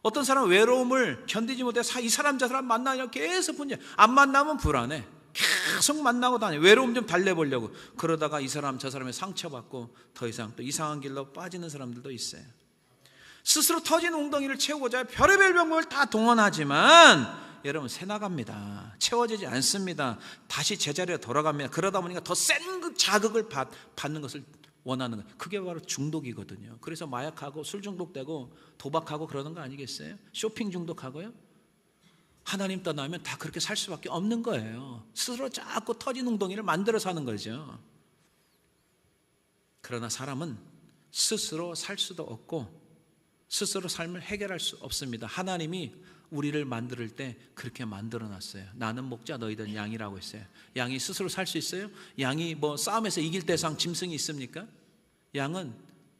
어떤 사람은 외로움을 견디지 못해 이 사람 저 사람 만나면 계속 분쟁, 안 만나면 불안해. 계속 만나고 다녀. 외로움 좀 달래보려고. 그러다가 이 사람 저 사람의 상처받고 더 이상 또 이상한 길로 빠지는 사람들도 있어요. 스스로 터진 웅덩이를 채우고자 별의별 방법을 다 동원하지만 여러분 새 나갑니다. 채워지지 않습니다. 다시 제자리에 돌아갑니다. 그러다 보니까 더 센 자극을 받는 것을 원하는 거예요. 그게 바로 중독이거든요. 그래서 마약하고 술 중독되고 도박하고 그러는 거 아니겠어요? 쇼핑 중독하고요. 하나님 떠나면 다 그렇게 살 수밖에 없는 거예요. 스스로 자꾸 터진 웅덩이를 만들어 사는 거죠. 그러나 사람은 스스로 살 수도 없고 스스로 삶을 해결할 수 없습니다. 하나님이 우리를 만들 때 그렇게 만들어 놨어요. 나는 목자 너희들은 양이라고 했어요. 양이 스스로 살 수 있어요? 양이 뭐 싸움에서 이길 대상 짐승이 있습니까? 양은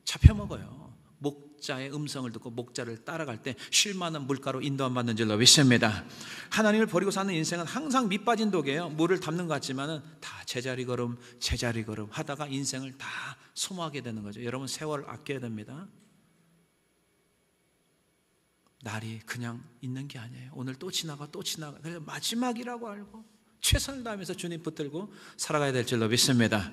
잡혀 먹어요. 목자의 음성을 듣고 목자를 따라갈 때 쉴만한 물가로 인도받는 줄로 믿습니다. 하나님을 버리고 사는 인생은 항상 밑빠진 독이에요. 물을 담는 것 같지만은 다 제자리 걸음 하다가 인생을 다 소모하게 되는 거죠. 여러분 세월을 아껴야 됩니다. 날이 그냥 있는 게 아니에요. 오늘 또 지나가. 그래서 마지막이라고 알고 최선을 다하면서 주님 붙들고 살아가야 될 줄로 믿습니다.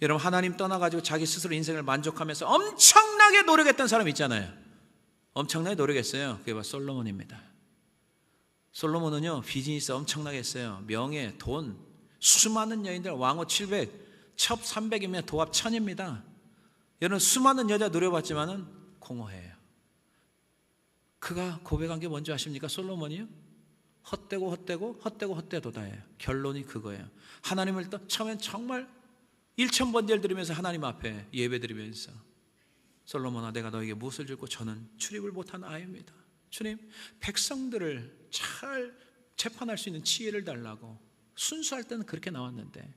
여러분 하나님 떠나가지고 자기 스스로 인생을 만족하면서 엄청나게 노력했던 사람 있잖아요. 엄청나게 노력했어요. 그게 바로 솔로몬입니다. 솔로몬은요 비즈니스 엄청나게 했어요. 명예, 돈, 수많은 여인들, 왕후 700, 첩 300이면 도합 1000입니다. 여러분 수많은 여자 노려봤지만은 공허해요. 그가 고백한 게 뭔지 아십니까? 솔로몬이요? 헛되고도다예요. 결론이 그거예요. 하나님을 처음엔 정말 1000번제를 드리면서 하나님 앞에 예배 드리면서 솔로몬아 내가 너에게 무엇을 줄고 저는 출입을 못한 아이입니다. 주님 백성들을 잘 재판할 수 있는 지혜를 달라고. 순수할 때는 그렇게 나왔는데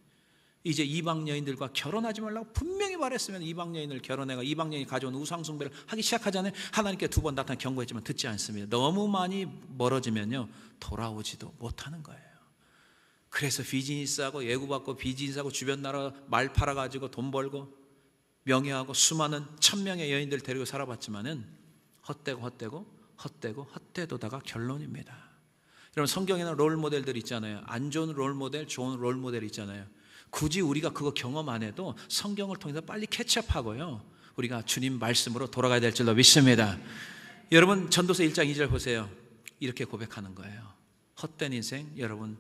이제 이방 여인들과 결혼하지 말라고 분명히 말했으면 이방 여인을 결혼해가 이방 여인이 가져온 우상 숭배를 하기 시작하잖아요. 하나님께 2번 나타나 경고했지만 듣지 않습니다. 너무 많이 멀어지면요 돌아오지도 못하는 거예요. 그래서 비즈니스하고 예구받고 비즈니스하고 주변 나라 말 팔아가지고 돈 벌고 명예하고 수많은 1000명의 여인들 데리고 살아봤지만은 헛되도다가 결론입니다. 여러분 성경에는 롤 모델들 있잖아요. 안 좋은 롤 모델, 좋은 롤 모델 있잖아요. 굳이 우리가 그거 경험 안 해도 성경을 통해서 빨리 캐치업하고요 우리가 주님 말씀으로 돌아가야 될 줄로 믿습니다. 여러분 전도서 1장 2절 보세요. 이렇게 고백하는 거예요. 헛된 인생 여러분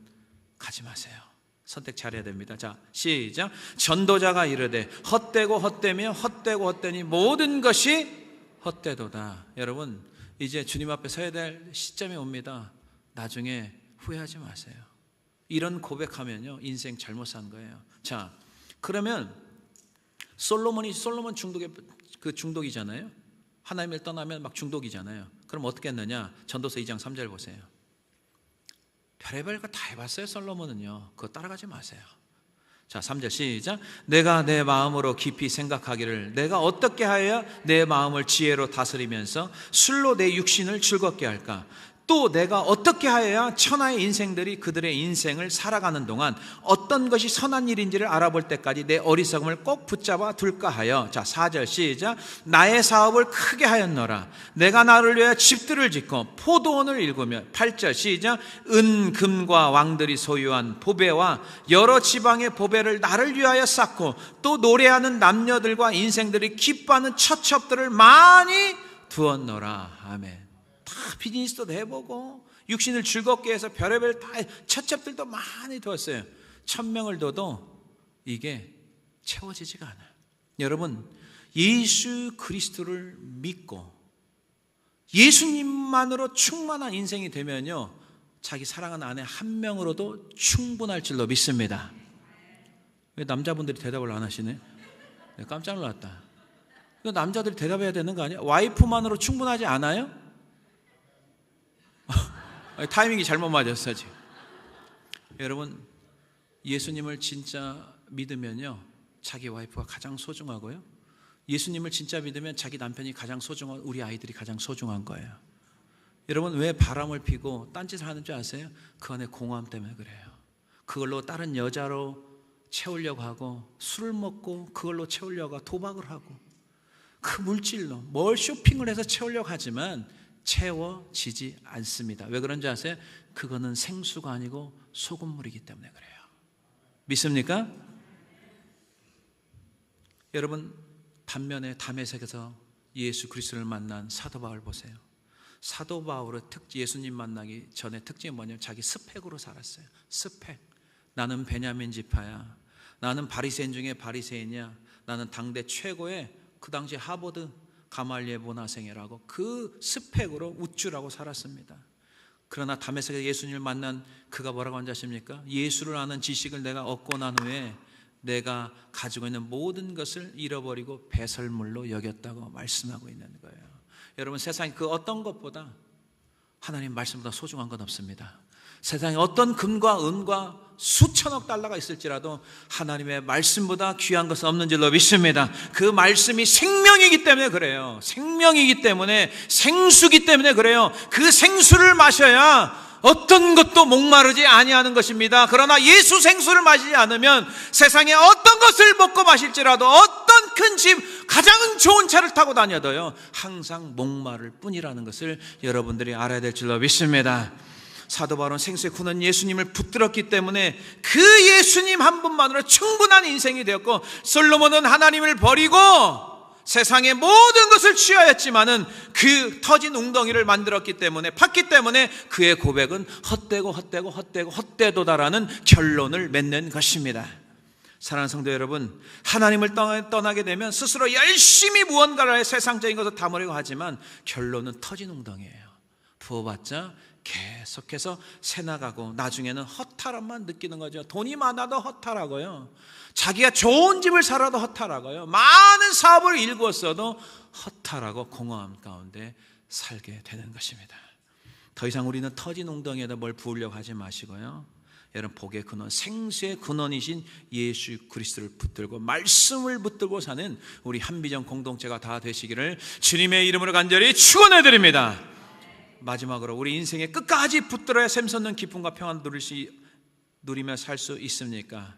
가지 마세요. 선택 잘해야 됩니다. 자 시작. 전도자가 이르되 헛되고 헛되며 헛되고 헛되니 모든 것이 헛되도다. 여러분 이제 주님 앞에 서야 될 시점이 옵니다. 나중에 후회하지 마세요. 이런 고백하면요 인생 잘못 산 거예요. 자 그러면 솔로몬 중독이잖아요. 하나님을 떠나면 막 중독이잖아요. 그럼 어떻게 했느냐? 전도서 2장 3절 보세요. 별의별 거 다 해봤어요. 솔로몬은요 그거 따라가지 마세요. 자 3절 시작. 내가 내 마음으로 깊이 생각하기를 내가 어떻게 하여야 내 마음을 지혜로 다스리면서 술로 내 육신을 즐겁게 할까? 또 내가 어떻게 하여야 천하의 인생들이 그들의 인생을 살아가는 동안 어떤 것이 선한 일인지를 알아볼 때까지 내 어리석음을 꼭 붙잡아 둘까 하여. 자 4절 시작. 나의 사업을 크게 하였노라. 내가 나를 위하여 집들을 짓고 포도원을 일구며. 8절 시작. 은금과 왕들이 소유한 보배와 여러 지방의 보배를 나를 위하여 쌓고 또 노래하는 남녀들과 인생들이 기뻐하는 처첩들을 많이 두었노라. 아멘. 다 비즈니스도 해보고 육신을 즐겁게 해서 별의별 다 첫첩들도 많이 두었어요. 1000명을 둬도 이게 채워지지가 않아요. 여러분 예수 그리스도를 믿고 예수님만으로 충만한 인생이 되면요 자기 사랑하는 아내 한 명으로도 충분할 줄로 믿습니다. 왜 남자분들이 대답을 안 하시네? 깜짝 놀랐다. 남자들이 대답해야 되는 거 아니야? 와이프만으로 충분하지 않아요? 타이밍이 잘못 맞았어요 지금. 여러분 예수님을 진짜 믿으면요 자기 와이프가 가장 소중하고요 예수님을 진짜 믿으면 자기 남편이 가장 소중하고 우리 아이들이 가장 소중한 거예요. 여러분 왜 바람을 피고 딴짓을 하는 줄 아세요? 그 안에 공허함 때문에 그래요. 그걸로 다른 여자로 채우려고 하고, 술을 먹고 그걸로 채우려고 하고, 도박을 하고, 그 물질로 뭘 쇼핑을 해서 채우려고 하지만 채워지지 않습니다. 왜 그런지 아세요? 그거는 생수가 아니고 소금물이기 때문에 그래요. 믿습니까? 여러분, 반면에 다메섹에서 예수 그리스도를 만난 사도 바울 보세요. 사도 바울의 예수님 만나기 전에 특징이 뭐냐면 자기 스펙으로 살았어요. 스펙. 나는 베냐민 지파야. 나는 바리새인 중에 바리새인이야. 나는 당대 최고의, 그 당시 하버드 가말리엘 문화생이라고 그 스펙으로 우쭐하고 살았습니다. 그러나 다메섹에서 예수님을 만난 그가 뭐라고 한지 아십니까? 예수를 아는 지식을 내가 얻고 난 후에 내가 가지고 있는 모든 것을 잃어버리고 배설물로 여겼다고 말씀하고 있는 거예요. 여러분, 세상에 그 어떤 것보다 하나님 말씀보다 소중한 건 없습니다. 세상에 어떤 금과 은과 수천억 달러가 있을지라도 하나님의 말씀보다 귀한 것은 없는 줄로 믿습니다. 그 말씀이 생명이기 때문에 그래요. 생명이기 때문에, 생수기 때문에 그래요. 그 생수를 마셔야 어떤 것도 목마르지 아니하는 것입니다. 그러나 예수 생수를 마시지 않으면 세상에 어떤 것을 먹고 마실지라도, 어떤 큰 집, 가장 좋은 차를 타고 다녀도요, 항상 목마를 뿐이라는 것을 여러분들이 알아야 될 줄로 믿습니다. 사도 바울은 생수의 근원 예수님을 붙들었기 때문에 그 예수님 한 분만으로 충분한 인생이 되었고, 솔로몬은 하나님을 버리고 세상의 모든 것을 취하였지만은 그 터진 웅덩이를 만들었기 때문에, 팠기 때문에 그의 고백은 헛되도다라는 결론을 맺는 것입니다. 사랑하는 성도 여러분, 하나님을 떠나게 되면 스스로 열심히 무언가를 해 세상적인 것을 담으려고 하지만 결론은 터진 웅덩이에요. 부어봤자 계속해서 새나가고 나중에는 허탈함만 느끼는 거죠. 돈이 많아도 허탈하고요, 자기가 좋은 집을 살아도 허탈하고요, 많은 사업을 일구었어도 허탈하고 공허함 가운데 살게 되는 것입니다. 더 이상 우리는 터진 웅덩이에다 뭘 부으려고 하지 마시고요, 여러분, 복의 근원, 생수의 근원이신 예수 그리스도를 붙들고 말씀을 붙들고 사는 우리 한비전 공동체가 다 되시기를 주님의 이름으로 간절히 축원해 드립니다. 마지막으로 우리 인생의 끝까지 붙들어야 샘솟는 기쁨과 평안 누리며 살 수 있습니까?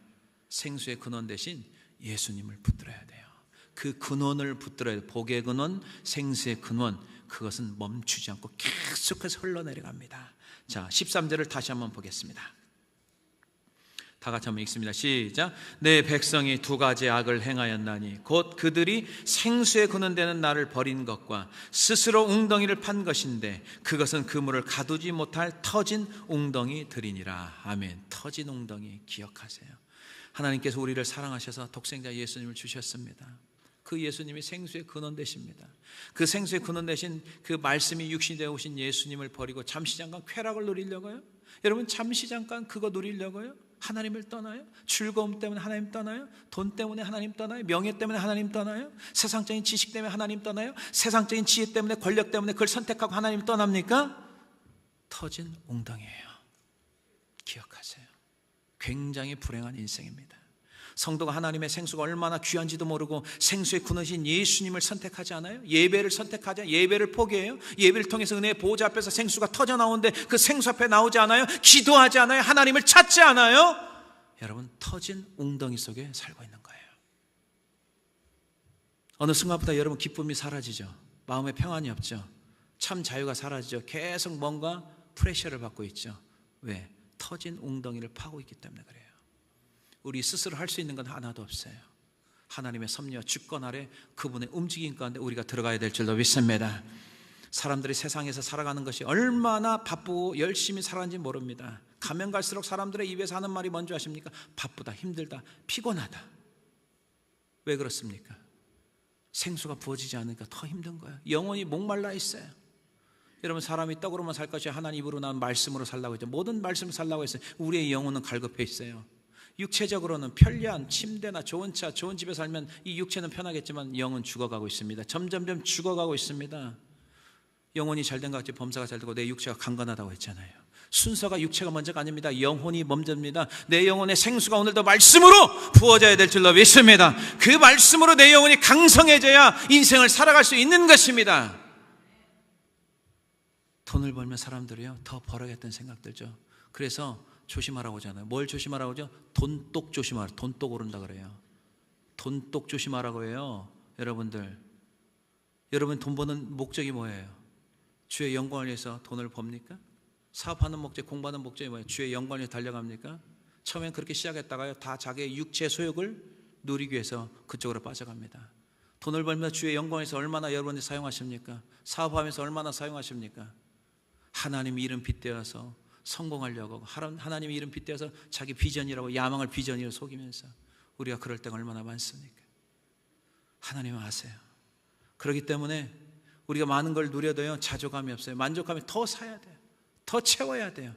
생수의 근원 대신 예수님을 붙들어야 돼요. 그 근원을 붙들어야 돼요. 복의 근원, 생수의 근원, 그것은 멈추지 않고 계속해서 흘러내려갑니다. 자, 13절을 다시 한번 보겠습니다. 다 같이 한번 읽습니다. 시작. 내 백성이 두 가지 악을 행하였나니 곧 그들이 생수에 근원되는 나를 버린 것과 스스로 웅덩이를 판 것인데 그것은 그물을 가두지 못할 터진 웅덩이들이니라. 아멘. 터진 웅덩이 기억하세요. 하나님께서 우리를 사랑하셔서 독생자 예수님을 주셨습니다. 그 예수님이 생수의 근원 되십니다. 그 생수의 근원 되신 그 말씀이 육신이 되어 오신 예수님을 버리고 잠시 잠깐 쾌락을 누리려고요? 여러분, 잠시 잠깐 그거 누리려고요? 하나님을 떠나요? 즐거움 때문에 하나님 떠나요? 돈 때문에 하나님 떠나요? 명예 때문에 하나님 떠나요? 세상적인 지식 때문에 하나님 떠나요? 세상적인 지혜 때문에, 권력 때문에 그걸 선택하고 하나님 떠납니까? 터진 웅덩이에요. 기억하세요. 굉장히 불행한 인생입니다. 성도가 하나님의 생수가 얼마나 귀한지도 모르고 생수의 근원이신 예수님을 선택하지 않아요? 예배를 선택하지 않아요? 예배를 포기해요? 예배를 통해서 은혜의 보좌 앞에서 생수가 터져 나오는데 그 생수 앞에 나오지 않아요? 기도하지 않아요? 하나님을 찾지 않아요? 여러분, 터진 웅덩이 속에 살고 있는 거예요. 어느 순간부터 여러분 기쁨이 사라지죠. 마음에 평안이 없죠. 참 자유가 사라지죠. 계속 뭔가 프레셔를 받고 있죠. 왜? 터진 웅덩이를 파고 있기 때문에 그래요. 우리 스스로 할 수 있는 건 하나도 없어요. 하나님의 섭리와 주권 아래 그분의 움직임 가운데 우리가 들어가야 될 줄로 믿습니다. 사람들이 세상에서 살아가는 것이 얼마나 바쁘고 열심히 살아가는지 모릅니다. 가면 갈수록 사람들의 입에서 하는 말이 뭔지 아십니까? 바쁘다, 힘들다, 피곤하다. 왜 그렇습니까? 생수가 부어지지 않으니까 더 힘든 거예요. 영혼이 목말라 있어요. 여러분, 사람이 떡으로만 살 것이 하나님 입으로 나온 말씀으로 살라고 했죠. 모든 말씀을 살라고 했어요. 우리의 영혼은 갈급해 있어요. 육체적으로는 편리한 침대나 좋은 차, 좋은 집에 살면 이 육체는 편하겠지만 영은 죽어가고 있습니다. 점점점 죽어가고 있습니다. 영혼이 잘된 것 같이 범사가 잘되고 내 육체가 강건하다고 했잖아요. 순서가 육체가 먼저가 아닙니다. 영혼이 먼저입니다. 내 영혼의 생수가 오늘도 말씀으로 부어져야 될 줄로 믿습니다. 그 말씀으로 내 영혼이 강성해져야 인생을 살아갈 수 있는 것입니다. 돈을 벌면 사람들이요 더 벌어야겠다는 생각 들죠. 그래서 조심하라고 하잖아요. 뭘 조심하라고 하죠? 돈독 조심하라. 돈독 오른다 그래요. 돈독 조심하라고 해요. 여러분들, 여러분 돈 버는 목적이 뭐예요? 주의 영광을 위해서 돈을 법니까? 사업하는 목적, 공부하는 목적이 뭐예요? 주의 영광을 위해서 달려갑니까? 처음엔 그렇게 시작했다가요, 다 자기의 육체 소욕을 누리기 위해서 그쪽으로 빠져갑니다. 돈을 벌면서 주의 영광을 위해서 얼마나 여러분이 사용하십니까? 사업하면서 얼마나 사용하십니까? 하나님 이름 빗대어서 성공하려고, 하나님 이름 빗대어서 자기 비전이라고, 야망을 비전이라고 속이면서 우리가 그럴 때가 얼마나 많습니까? 하나님은 아세요. 그렇기 때문에 우리가 많은 걸 누려도요, 자족감이 없어요. 만족감이 더 사야 돼요. 더 채워야 돼요.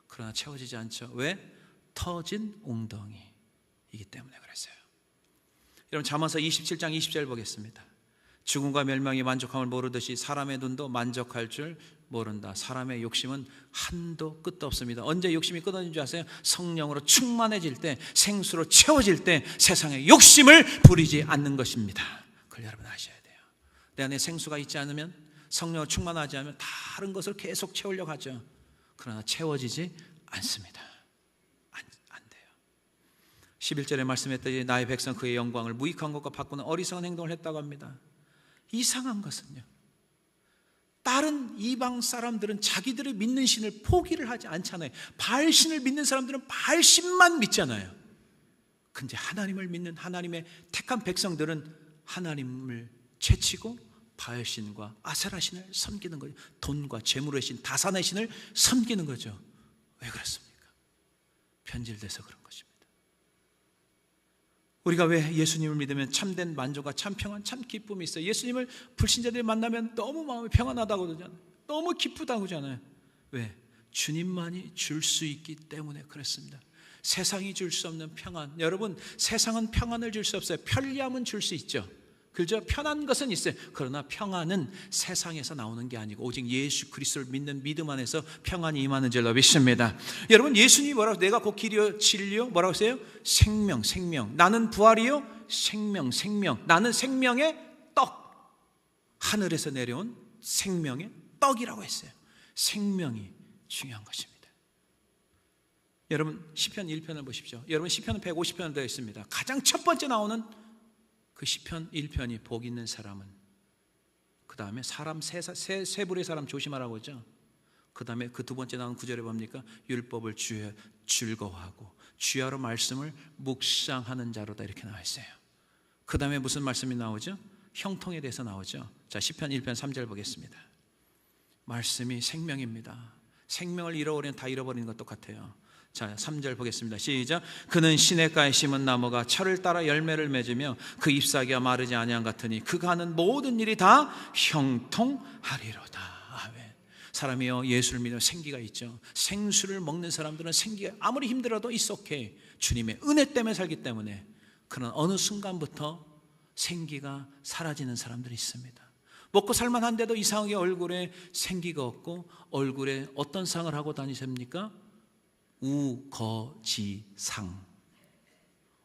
그러나 채워지지 않죠. 왜? 터진 웅덩이이기 때문에 그랬어요. 여러분, 잠언서 27장 20절 보겠습니다. 죽음과 멸망이 만족함을 모르듯이 사람의 눈도 만족할 줄 모른다. 사람의 욕심은 한도 끝도 없습니다. 언제 욕심이 끊어진 줄 아세요? 성령으로 충만해질 때, 생수로 채워질 때 세상에 욕심을 부리지 않는 것입니다. 그걸 여러분 아셔야 돼요. 내 안에 생수가 있지 않으면, 성령으로 충만하지 않으면 다른 것을 계속 채우려고 하죠. 그러나 채워지지 않습니다. 안 돼요. 11절에 말씀했더니 나의 백성 그의 영광을 무익한 것과 바꾸는 어리석은 행동을 했다고 합니다. 이상한 것은요, 다른 이방 사람들은 자기들의 믿는 신을 포기를 하지 않잖아요. 바알신을 믿는 사람들은 바알신만 믿잖아요. 근데 하나님을 믿는 하나님의 택한 백성들은 하나님을 제치고 바알신과 아세라신을 섬기는 거죠. 돈과 재물의 신, 다산의 신을 섬기는 거죠. 왜 그렇습니까? 변질돼서 그런 것입니다. 우리가 왜 예수님을 믿으면 참된 만족과 참 평안, 참 기쁨이 있어요? 예수님을 불신자들이 만나면 너무 마음이 평안하다고 그러잖아요. 너무 기쁘다고 하잖아요. 왜? 주님만이 줄 수 있기 때문에 그렇습니다. 세상이 줄 수 없는 평안. 여러분, 세상은 평안을 줄 수 없어요. 편리함은 줄 수 있죠. 그죠? 편한 것은 있어요. 그러나 평안은 세상에서 나오는 게 아니고 오직 예수 그리스도를 믿는 믿음 안에서 평안이 임하는 줄로 믿습니다. 여러분, 예수님이 뭐라고, 내가 곧 길이요 진리요 뭐라고 했어요? 생명, 생명. 나는 부활이요 생명, 생명. 나는 생명의 떡. 하늘에서 내려온 생명의 떡이라고 했어요. 생명이 중요한 것입니다. 여러분, 시편 1편을 보십시오. 여러분, 시편 150편에 되어 있습니다. 가장 첫 번째 나오는 그 시편 1편이 복 있는 사람은, 그 다음에 사람 세 부류의 사람 조심하라고 하죠. 그 다음에 그 두 번째 나오는 구절에 뭡니까? 율법을 즐거워하고 주야로 말씀을 묵상하는 자로다, 이렇게 나와 있어요. 그 다음에 무슨 말씀이 나오죠? 형통에 대해서 나오죠. 자, 시편 1편 3절 보겠습니다. 말씀이 생명입니다. 생명을 잃어버리면 다 잃어버리는 것 똑같아요. 자, 3절 보겠습니다. 시작. 그는 시냇가에 심은 나무가 철을 따라 열매를 맺으며 그 잎사귀가 마르지 아니한 같으니 그가 하는 모든 일이 다 형통하리로다. 아멘. 사람이요, 예수를 믿으면 생기가 있죠. 생수를 먹는 사람들은 생기가 아무리 힘들어도 it's okay. 주님의 은혜 때문에 살기 때문에. 그런 어느 순간부터 생기가 사라지는 사람들이 있습니다. 먹고 살만한데도 이상하게 얼굴에 생기가 없고, 얼굴에 어떤 상을 하고 다니십니까? 우거지상.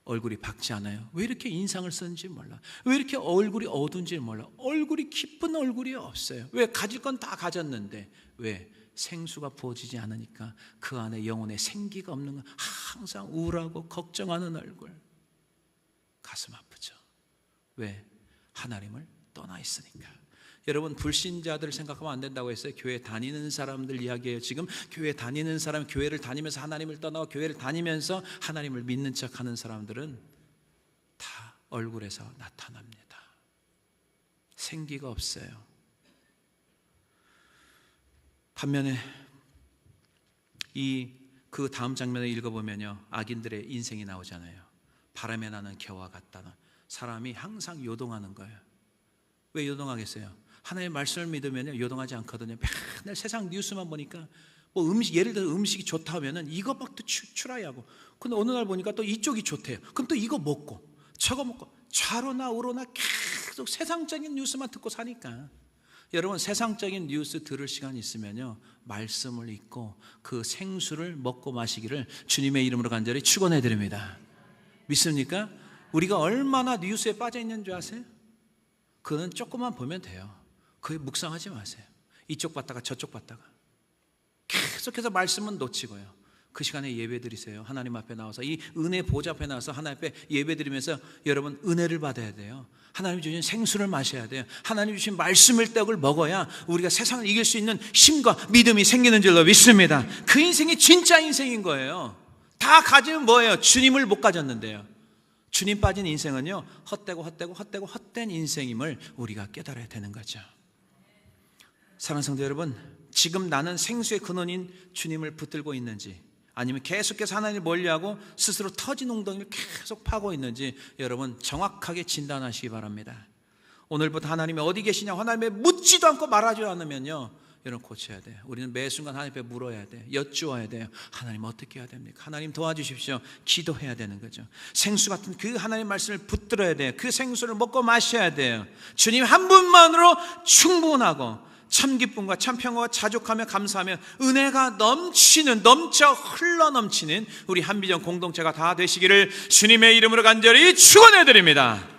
얼굴이 밝지 않아요. 왜 이렇게 인상을 쓰는지 몰라. 왜 이렇게 얼굴이 어두운지 몰라. 얼굴이 기쁜 얼굴이 없어요. 왜? 가질 건 다 가졌는데. 왜? 생수가 부어지지 않으니까 그 안에 영혼에 생기가 없는 거. 항상 우울하고 걱정하는 얼굴. 가슴 아프죠. 왜? 하나님을 떠나 있으니까. 여러분, 불신자들 생각하면 안 된다고 했어요. 교회 다니는 사람들 이야기예요. 지금 교회 다니는 사람, 교회를 다니면서 하나님을 떠나고 교회를 다니면서 하나님을 믿는 척하는 사람들은 다 얼굴에서 나타납니다. 생기가 없어요. 반면에 그 다음 장면을 읽어보면요, 악인들의 인생이 나오잖아요. 바람에 나는 겨와 같다는 사람이 항상 요동하는 거예요. 왜 요동하겠어요? 하나님의 말씀을 믿으면 요동하지 않거든요. 맨날 세상 뉴스만 보니까 뭐 예를 들어 음식이 좋다 하면은 이것밖에 추라이하고, 근데 어느 날 보니까 또 이쪽이 좋대요. 그럼 또 이거 먹고 저거 먹고 좌로나 우로나 계속 세상적인 뉴스만 듣고 사니까. 여러분, 세상적인 뉴스 들을 시간이 있으면요, 말씀을 읽고 그 생수를 먹고 마시기를 주님의 이름으로 간절히 축원해 드립니다. 믿습니까? 우리가 얼마나 뉴스에 빠져 있는 줄 아세요? 그거는 조금만 보면 돼요. 그게 묵상하지 마세요. 이쪽 봤다가 저쪽 봤다가 계속해서 말씀은 놓치고요. 그 시간에 예배 드리세요. 하나님 앞에 나와서 이 은혜 보좌 앞에 나와서 하나님 앞에 예배 드리면서 여러분 은혜를 받아야 돼요. 하나님 주신 생수를 마셔야 돼요. 하나님 주신 말씀의 떡을 먹어야 우리가 세상을 이길 수 있는 힘과 믿음이 생기는 줄로 믿습니다. 그 인생이 진짜 인생인 거예요. 다 가지면 뭐예요? 주님을 못 가졌는데요. 주님 빠진 인생은요, 헛된 인생임을 우리가 깨달아야 되는 거죠. 사랑하는 성도 여러분, 지금 나는 생수의 근원인 주님을 붙들고 있는지, 아니면 계속해서 하나님을 멀리하고 스스로 터진 웅덩이를 계속 파고 있는지 여러분 정확하게 진단하시기 바랍니다. 오늘부터 하나님이 어디 계시냐 하나님에 묻지도 않고 말하지 않으면요, 여러분 고쳐야 돼요. 우리는 매 순간 하나님 앞에 물어야 돼요. 여쭈어야 돼요. 하나님 어떻게 해야 됩니까? 하나님 도와주십시오. 기도해야 되는 거죠. 생수 같은 그 하나님 말씀을 붙들어야 돼요. 그 생수를 먹고 마셔야 돼요. 주님 한 분만으로 충분하고 참 기쁨과 참 평화와 자족하며 감사하며 은혜가 넘쳐 흘러 넘치는 우리 한비전 공동체가 다 되시기를 주님의 이름으로 간절히 축원해 드립니다.